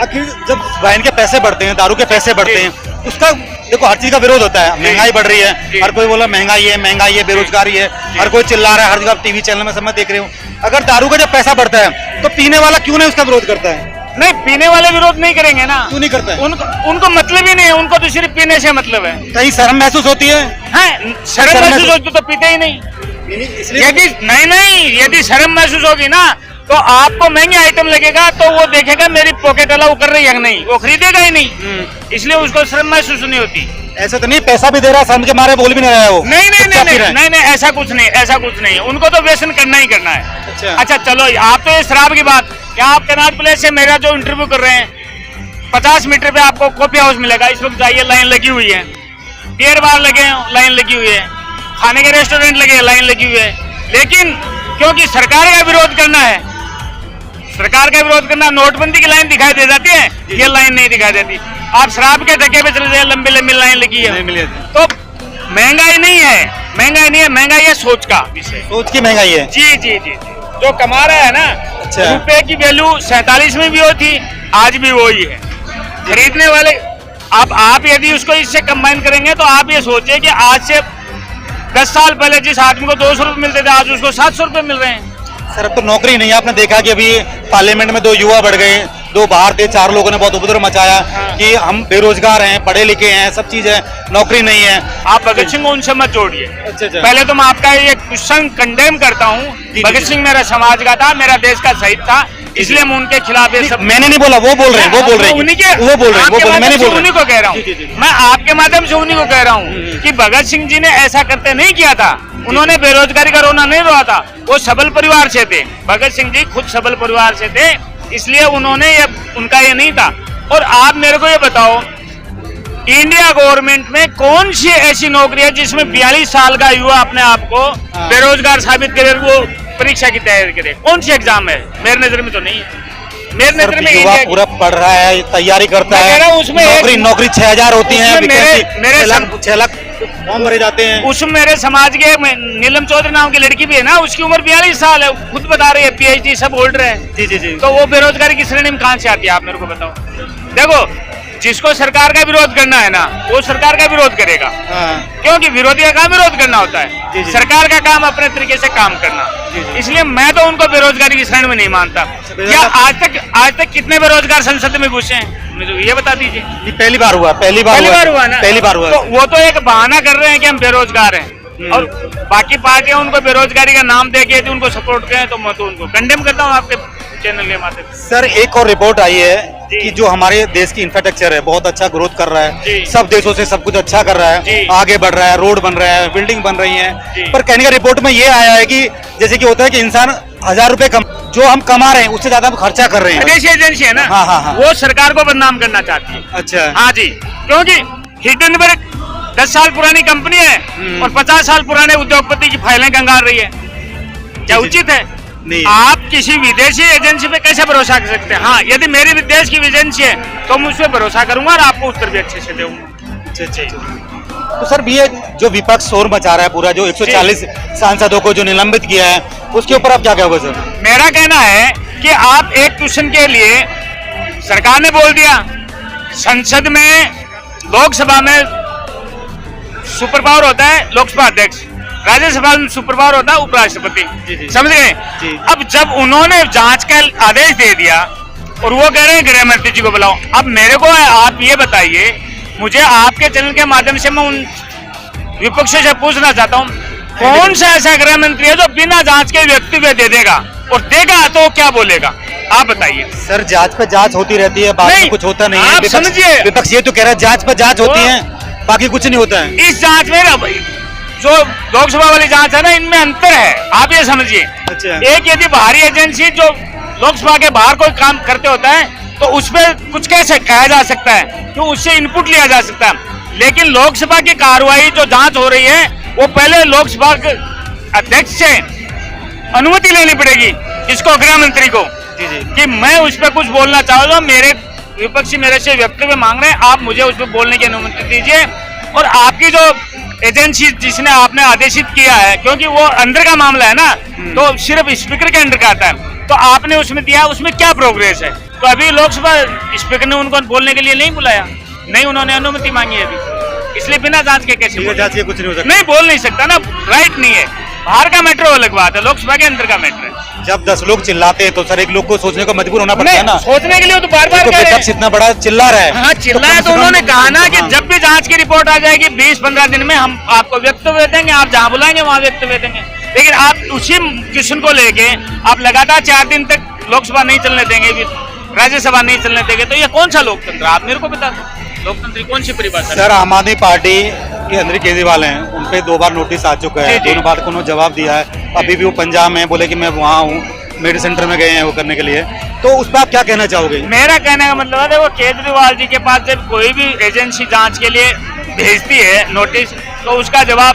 आखिर जब वाइन के पैसे बढ़ते हैं, दारू के पैसे बढ़ते हैं, उसका देखो हर चीज का विरोध होता है। महंगाई बढ़ रही है, हर कोई बोला महंगाई है, बेरोजगारी है, हर कोई चिल्ला रहा है, हर जगह टीवी चैनल में सब मैं देख रही हूँ। अगर दारू का जब पैसा बढ़ता है तो पीने वाला क्यों नहीं उसका विरोध करता है? नहीं, पीने वाले विरोध नहीं करेंगे ना। क्यों नहीं करता है? उनको मतलब ही नहीं है, उनको तो सिर्फ पीने से मतलब है। कहीं शर्म महसूस होती है? शर्म महसूस होती तो पीते ही नहीं। यदि शर्म महसूस होगी ना तो आपको महंगी आइटम लगेगा तो वो देखेगा मेरी पॉकेट अलाउ कर रही है नहीं, वो खरीदेगा ही नहीं। इसलिए उसको शर्म महसूस नहीं होती। ऐसा तो नहीं पैसा भी दे रहा है, शर्म के मारे बोल भी नहीं रहा है वो? नहीं, ऐसा कुछ नहीं, उनको तो व्यसन करना ही करना है। अच्छा चलो, आप तो ये शराब की बात, क्या आप कनाट प्लेस से मेरा जो इंटरव्यू कर रहे हैं 50 मीटर पे आपको कॉफी हाउस मिलेगा, इस वक्त जाइए, लाइन लगी हुई है। बियर बार लगे, लाइन लगी हुई है। खाने के रेस्टोरेंट लगे, लाइन लगी हुई है। लेकिन क्योंकि सरकार का विरोध करना है, नोटबंदी की लाइन दिखाई दे जाती है, ये लाइन नहीं दिखाई देती। आप शराब के धक्के पे चले जाए, लंबी लंबी लाइन लगी है। तो महंगाई नहीं है, महंगाई है सोच का विषय, सोच की महंगाई है। जी, जो कमा रहा है ना, रुपए की वैल्यू 47 में भी वो थी, आज भी वो ही है। खरीदने वाले आप यदि उसको इससे कंबाइन करेंगे तो आप ये सोचिए कि आज से 10 साल पहले जिस आदमी को 200 रुपए मिलते थे, आज उसको 700 रुपए मिल रहे हैं। सर अब तो नौकरी नहीं है। आपने देखा कि अभी पार्लियामेंट में 2 युवा बढ़ गए, 2 बाहर थे, 4 लोगों ने बहुत उपद्रव मचाया कि हम बेरोजगार हैं, पढ़े लिखे हैं, सब चीज है, नौकरी नहीं है। आप भगत सिंह को उनसे मत जोड़िए। पहले तो मैं आपका ये क्वेश्चन कंडेम करता हूँ। भगत सिंह मेरा समाज का था, मेरा देश का शहीद था, इसलिए मैं उनके खिलाफ ये सब। मैंने नहीं बोला, वो बोल रहे हैं, उन्हीं को कह रहा हूँ, मैं आपके माध्यम से उन्हीं को कह रहा हूँ कि भगत सिंह जी ने ऐसा करते नहीं किया था। उन्होंने बेरोजगारी का रोना नहीं रोआ था, वो सबल परिवार से थे। भगत सिंह जी खुद सबल परिवार से थे, इसलिए उन्होंने उनका ये नहीं था। और आप मेरे को ये बताओ, इंडिया गवर्नमेंट में कौन सी ऐसी नौकरी है जिसमें 42 साल का युवा अपने आप को बेरोजगार साबित करे, वो परीक्षा की तैयारी करे? कौन सी एग्जाम है? मेरे नजर में तो नहीं है। मेरे नजर में युवा पूरा पढ़ रहा है, तैयारी करता है, उसमें नौकरी 6000 होती है, 6 लाख फॉर्म भरे जाते हैं। उसमें मेरे समाज के नीलम चौधरी नाम की लड़की भी है ना, उसकी उम्र 42 साल है, खुद बता रही है, PhD सब होल्डर है। जी। तो वो बेरोजगारी की श्रेणी में कहां से आती है, आप मेरे को बताओ। देखो, जिसको सरकार का विरोध करना है ना, वो सरकार का विरोध करेगा, क्योंकि विरोधी का काम विरोध करना होता है। सरकार का काम अपने तरीके से काम करना। इसलिए मैं तो उनको बेरोजगारी की श्रेणी में नहीं मानता। क्या आज तक कितने बेरोजगार संसद में घुसे हैं, मुझे ये बता दीजिए। पहली बार हुआ ना, पहली बार हुआ। तो वो तो एक बहाना कर रहे हैं कि हम बेरोजगार हैं, और बाकी पार्टियां उनको बेरोजगारी का नाम देके यदि उनको सपोर्ट करें तो मैं तो उनको कंडेम करता हूँ आपके चैनल के माध्यम से। सर एक और रिपोर्ट आई है कि जो हमारे देश की इंफ्रास्ट्रक्चर है बहुत अच्छा ग्रोथ कर रहा है, सब देशों से सब कुछ अच्छा कर रहा है, आगे बढ़ रहा है, रोड बन रहा है, बिल्डिंग बन रही है। पर कहने का रिपोर्ट में ये आया है कि जैसे कि होता है कि इंसान 1000 रुपए जो हम कमा रहे हैं उससे ज्यादा हम खर्चा कर रहे हैं। विदेशी एजेंसी है ना, हाँ। वो सरकार को बदनाम करना चाहती है। अच्छा, हाँ जी, क्योंकि हिंडनबर्ग 10 साल पुरानी कंपनी है और 50 साल पुराने उद्योगपति की फाइलें कंगाल रही है। क्या उचित है? नहीं। आप किसी विदेशी एजेंसी पे कैसे भरोसा कर सकते हैं? हाँ, यदि मेरी विदेश की एजेंसी है तो मैं उस पर भरोसा करूंगा और आपको उत्तर भी अच्छे से दूंगा। अच्छा। तो सर ये जो विपक्ष शोर मचा रहा है पूरा, जो 140 सांसदों को जो निलंबित किया है, उसके ऊपर आप क्या कहोगे सर? मेरा कहना है कि आप एक क्वेश्चन के लिए, सरकार ने बोल दिया संसद में, लोकसभा में सुपर पावर होता है लोकसभा अध्यक्ष, राज्यसभा में सुपर पावर होता है उपराष्ट्रपति, समझ गए? अब जब उन्होंने जांच का आदेश दे दिया और वो कह रहे हैं गृह मंत्री जी को बुलाओ, अब मेरे को आप ये बताइए, मुझे आपके चैनल के माध्यम से मैं उन विपक्ष से पूछना चाहता हूँ, कौन सा ऐसा गृह मंत्री है जो बिना जांच के व्यक्तिगत दे देगा, और देगा तो क्या बोलेगा? आप बताइए। सर जांच पे जांच होती रहती है, बाद में कुछ होता नहीं है। आप समझिए, विपक्ष ये तो कह रहा है जांच पे जांच होती है, बाकी कुछ नहीं होता है। इस जांच में ना जो लोकसभा वाली जांच है ना, इनमें अंतर है, आप ये समझिए। अच्छा। एक यदि बाहरी एजेंसी जो लोकसभा के बाहर कोई काम करते होता है तो उसमें कुछ कैसे कहा जा सकता है, तो उससे इनपुट लिया जा सकता है। लेकिन लोकसभा की कार्रवाई जो जांच हो रही है, वो पहले लोकसभा के अध्यक्ष से अनुमति लेनी पड़ेगी, इसको गृह मंत्री को, कि मैं उस पर कुछ बोलना चाहूंगा, मेरे विपक्षी मेरे से व्यक्तिगत मांग रहे हैं, आप मुझे उस पर बोलने की अनुमति दीजिए। और आपकी जो एजेंसी जिसने आपने आदेशित किया है, क्योंकि वो अंदर का मामला है ना, तो सिर्फ स्पीकर के अंदर का आता है, तो आपने उसमें दिया, उसमें क्या प्रोग्रेस है? तो अभी लोकसभा स्पीकर ने उनको बोलने के लिए नहीं बुलाया, नहीं उन्होंने अनुमति मांगी है अभी, इसलिए बिना जांच के कैसे बोलें? जांच के कुछ नहीं हो सकता, नहीं बोल नहीं सकता ना, राइट नहीं है। बाहर का मैटर अलग बात है, लोकसभा के अंदर का मैटर है। जब 10 लोग चिल्लाते हैं तो सर एक लोग को सोचने को मजबूर होना पड़ता है ना, सोचने के लिए तो बार बार विपक्ष इतना बड़ा चिल्ला रहा है। हाँ चिल्लाया तो उन्होंने कहा ना कि जब भी जांच की रिपोर्ट आ जाएगी 20-15 दिन में हम आपको वक्तव्य देंगे, आप जहां बुलाएंगे वहां वक्तव्य देंगे। लेकिन आप उसी क्वेश्चन को लेके आप लगातार 4 दिन तक लोकसभा नहीं चलने देंगे, राज्यसभा नहीं चलने देंगे, तो ये कौन सा लोकतंत्र? आप मेरे को बता दो, लोकतंत्र कौन सी परिभाषा? सर आम आदमी पार्टी के अंदर केजरीवाल हैं, उन पे 2 बार नोटिस आ चुका है, दोनों बार को उन्होंने जवाब दिया है। अभी भी वो पंजाब में बोले कि मैं वहाँ हूँ, मेडिकल सेंटर में गए हैं वो करने के लिए, तो उस पर आप क्या कहना चाहोगे? मेरा कहने का मतलब है देखो, केजरीवाल जी के पास जब कोई भी एजेंसी जांच के लिए भेजती है नोटिस, तो उसका जवाब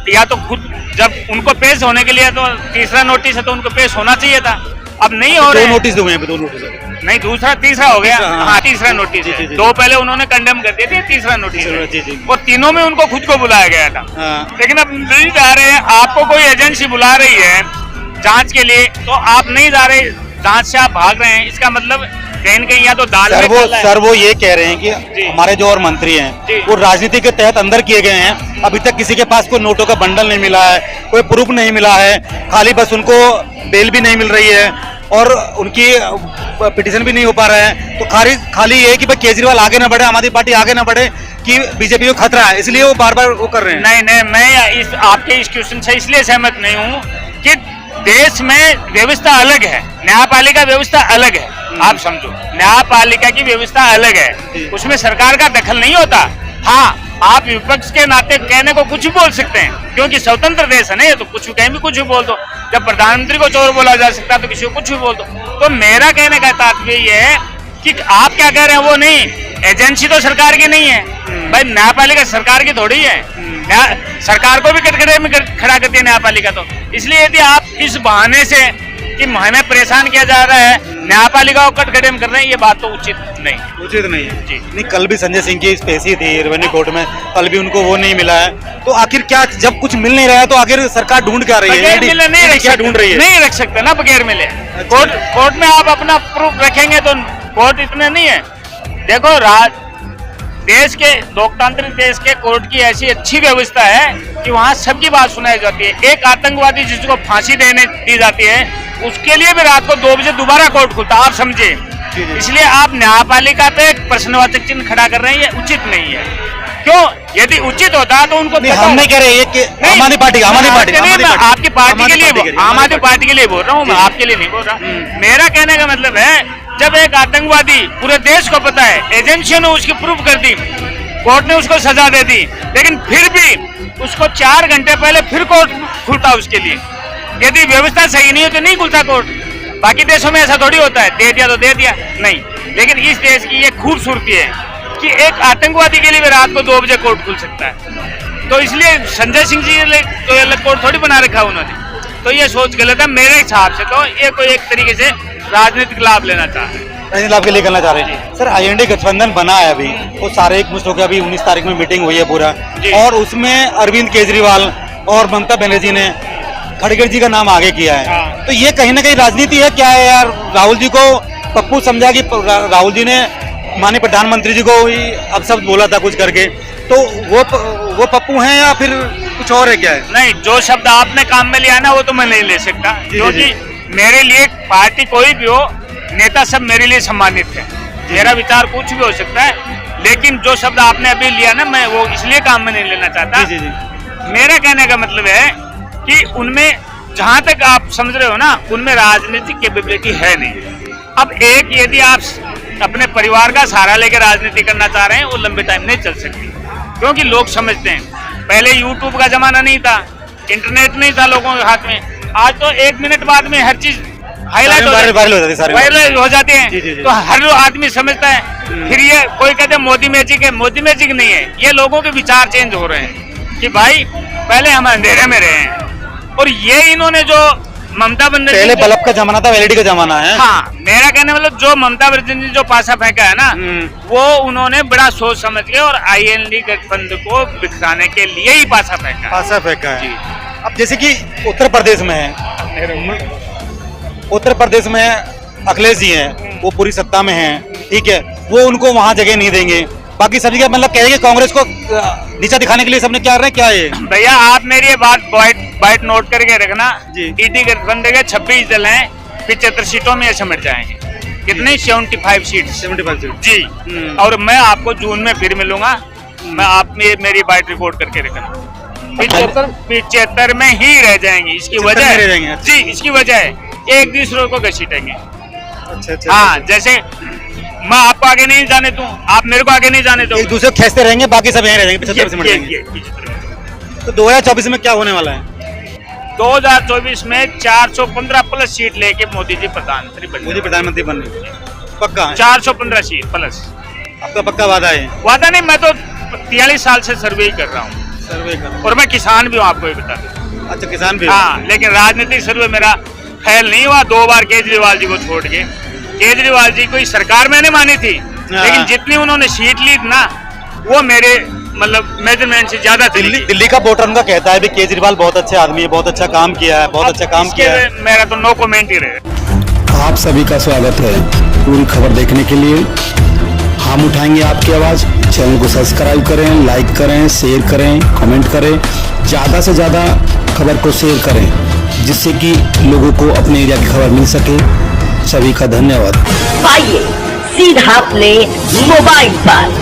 या तो खुद जब उनको पेश होने के लिए तो तीसरा नोटिस है तो उनको पेश होना चाहिए था, अब नहीं हो रहा। 2 नोटिस हुए हैं, 2 नोटिस नहीं, दूसरा तीसरा हो गया। हाँ तीसरा नोटिस है, 2 पहले उन्होंने कंडेम कर दिए थे, तीसरा नोटिस है। और तीनों में उनको खुद को बुलाया गया था, लेकिन अब नहीं जा रहे हैं। आपको कोई एजेंसी बुला रही है जांच के लिए तो आप नहीं जा रहे, जांच से आप भाग रहे हैं, इसका मतलब कहीं न कहीं या तो दाल में काला है। सर वो ये कह रहे हैं कि हमारे जो और मंत्री हैं वो राजनीति के तहत अंदर किए गए हैं, अभी तक किसी के पास कोई नोटों का बंडल नहीं मिला है, कोई प्रूफ नहीं मिला है, खाली बस उनको बेल भी नहीं मिल रही है और उनकी पिटीशन भी नहीं हो पा रहा है। तो खाली ये कि भाई केजरीवाल आगे ना बढ़े, आम आदमी पार्टी आगे ना बढ़े, कि बीजेपी को खतरा है, इसलिए वो बार बार वो कर रहे हैं। नहीं, मैं आपके इस क्वेश्चन से इसलिए सहमत नहीं हूँ कि देश में व्यवस्था अलग है, न्यायपालिका व्यवस्था अलग है। आप समझो, न्यायपालिका की व्यवस्था अलग है, उसमें सरकार का दखल नहीं होता। हाँ, आप विपक्ष के नाते कहने को कुछ भी बोल सकते हैं, क्योंकि स्वतंत्र देश है ना ये, तो कुछ भी कहीं भी कुछ भी बोल दो। जब प्रधानमंत्री को चोर बोला जा सकता है तो किसी को कुछ भी बोल दो। तो मेरा कहने का तात्पर्य ये है कि आप क्या कह रहे हैं वो नहीं, एजेंसी तो सरकार की नहीं है भाई, न्यायपालिका सरकार की थोड़ी है, सरकार को भी कटघरे में खड़ा करती है न्यायपालिका। तो इसलिए यदि आप इस बहाने से कि हमें परेशान किया जा रहा है, न्यायपालिका को कटघरे में कर रहे हैं, ये बात तो उचित नहीं है जी। नहीं, कल भी संजय सिंह की पेशी थी रेवेन्यू कोर्ट में, कल भी उनको वो नहीं मिला है, तो आखिर क्या, जब कुछ मिल नहीं रहा है तो आखिर सरकार ढूंढ क्या रही है? क्या ढूंढ रही है? नहीं रख सकते ना बगैर मिले। कोर्ट में आप अपना प्रूफ रखेंगे तो कोर्ट इतने नहीं है। देखो देश के लोकतांत्रिक देश के कोर्ट की ऐसी अच्छी व्यवस्था है कि वहाँ सबकी बात सुनाई जाती है। एक आतंकवादी जिसको फांसी दी जाती है उसके लिए भी रात को 2 बजे दोबारा कोर्ट खुलता, आप समझे। इसलिए आप न्यायपालिका पे एक प्रश्नवाचक चिन्ह खड़ा कर रहे हैं, ये उचित नहीं है। क्यों? यदि उचित होता तो उनको हम नहीं कह रहे आम आदमी पार्टी आपकी पार्टी के लिए, आम आदमी पार्टी के लिए बोल रहा हूँ मैं, आपके लिए नहीं बोल रहा। मेरा कहने का मतलब है जब एक आतंकवादी पूरे देश को पता है, एजेंसियों ने उसकी प्रूफ कर दी, कोर्ट ने उसको सजा दे दी, लेकिन फिर भी उसको 4 घंटे पहले फिर कोर्ट खुलता उसके लिए। यदि व्यवस्था सही नहीं हो तो नहीं खुलता कोर्ट। बाकी देशों में ऐसा थोड़ी होता है, दे दिया तो दे दिया, नहीं। लेकिन इस देश की ये खूबसूरती है कि एक आतंकवादी के लिए भी रात को 2 बजे कोर्ट खुल सकता है। तो इसलिए संजय सिंह जी तो अलग कोर्ट थोड़ी बना रखा उन्होंने, तो ये सोच गलत है मेरे हिसाब से। तो ये कोई एक तरीके से राजनीतिक लाभ लेना चाह रहे हैं, राजनीतिक लाभ के लिए करना चाह रहे हैं। सर IND गठबंधन बना है अभी, वो सारे एक मुश्त हो गया, अभी 19 तारीख में मीटिंग हुई है पूरा, और उसमें अरविंद केजरीवाल और ममता बनर्जी ने खड़गे जी का नाम आगे किया है। तो ये कहीं ना कहीं राजनीति है क्या है यार? राहुल जी को पप्पू समझा कि राहुल जी ने माननीय प्रधानमंत्री जी को अब शब्द बोला था कुछ करके, तो वो पप्पू हैं या फिर कुछ और है क्या है? नहीं, जो शब्द आपने काम में लिया ना वो तो मैं नहीं ले सकता, क्योंकि मेरे लिए पार्टी कोई भी हो, नेता सब मेरे लिए सम्मानित है। मेरा विचार कुछ भी हो सकता है, लेकिन जो शब्द आपने अभी लिया ना, मैं वो इसलिए काम में नहीं लेना चाहता। मेरा कहने का मतलब है कि उनमें जहां तक आप समझ रहे हो ना, उनमें राजनीतिक कैपेबिलिटी है नहीं। अब एक यदि आप अपने परिवार का सहारा लेकर राजनीति करना चाह रहे हैं, वो लंबे टाइम नहीं चल सकती, क्योंकि लोग समझते हैं पहले यूट्यूब का जमाना नहीं था, इंटरनेट नहीं था लोगों के हाथ में, आज तो 1 मिनट बाद में हर चीज हाईलाइट वायरल हो जाते हैं, तो हर आदमी समझता है। फिर ये कोई कहते हैं मोदी मैजिक है, मोदी मैजिक नहीं है, ये लोगों के विचार चेंज हो रहे हैं कि भाई पहले हम अंधेरे में रहे हैं, और ये इन्होंने जो ममता बनर्जी, पहले बल्ब का जमाना था, LED का जमाना है। हाँ, मेरा कहने मतलब जो ममता बनर्जी ने जो पासा फेंका है ना, वो उन्होंने बड़ा सोच समझ के और IND गठबंधन को बिखराने के लिए ही पासा फेंका है जी। अब जैसे कि उत्तर प्रदेश में है, उत्तर प्रदेश में अखिलेश जी हैं, वो पूरी सत्ता में है, ठीक है, वो उनको वहाँ जगह नहीं देंगे। बाकी सभी का मतलब कहेंगे कांग्रेस को नीचा दिखाने के लिए सबने क्या रहे क्या है। भैया आप मेरी ये बात बाइट नोट करके रखना जी। ईडी गठबंधन के 26 दल हैं, 75 सीटों में ये सिमट जाएंगे। कितनी 75 सीट 75 सीट जी। और मैं आपको जून में फिर मिलूंगा, मैं आप मेरी बाइट रिकॉर्ड करके रखना। 75 में ही रह जाएंगे। इसकी वजह रह जाएंगे। जी, इसकी वजह है एक दूसरे को घसीटेंगे। अच्छा हाँ, जैसे मैं आपको आगे नहीं जाने दूं, आप मेरे को आगे नहीं जाने दो, एक दूसरे को खींचते रहेंगे, बाकी सब यहीं रह जाएंगे, 75 से मर जाएंगे। तो 2024 में क्या होने वाला है? 2024 में 415 प्लस सीट लेके मोदी जी प्रधानमंत्री बने। मोदी प्रधानमंत्री बनने पक्का है? 415 सीट प्लस आपका पक्का वादा है? वादा नहीं, मैं तो 43 साल से सर्वे ही कर रहा हूँ सर्वे कर। और मैं किसान भी हूँ, आपको ये बता दूं। अच्छा, किसान भी? हाँ, लेकिन राजनीतिक सर्वे मेरा फैल नहीं हुआ 2 बार केजरीवाल जी को छोड़ के। केजरीवाल जी को सरकार मैंने मानी थी, लेकिन जितनी उन्होंने सीट ली ना वो मेरे मतलब मेजरमेंट से ज्यादा थी। दिल्ली का वोटर उनका कहता है भी केजरीवाल बहुत अच्छे आदमी है, बहुत अच्छा काम किया है, बहुत अच्छा काम किया है। मेरा तो नो कमेंट ही रहेगा। आप सभी का स्वागत है। पूरी खबर देखने के लिए हम उठाएंगे आपकी आवाज। चैनल को सब्सक्राइब करें, लाइक करें, शेयर करें, कमेंट करें, ज्यादा से ज्यादा खबर को शेयर करें, जिससे कि लोगों को अपने एरिया की खबर मिल सके। सभी का धन्यवाद। पाइए सीधा अपने मोबाइल पर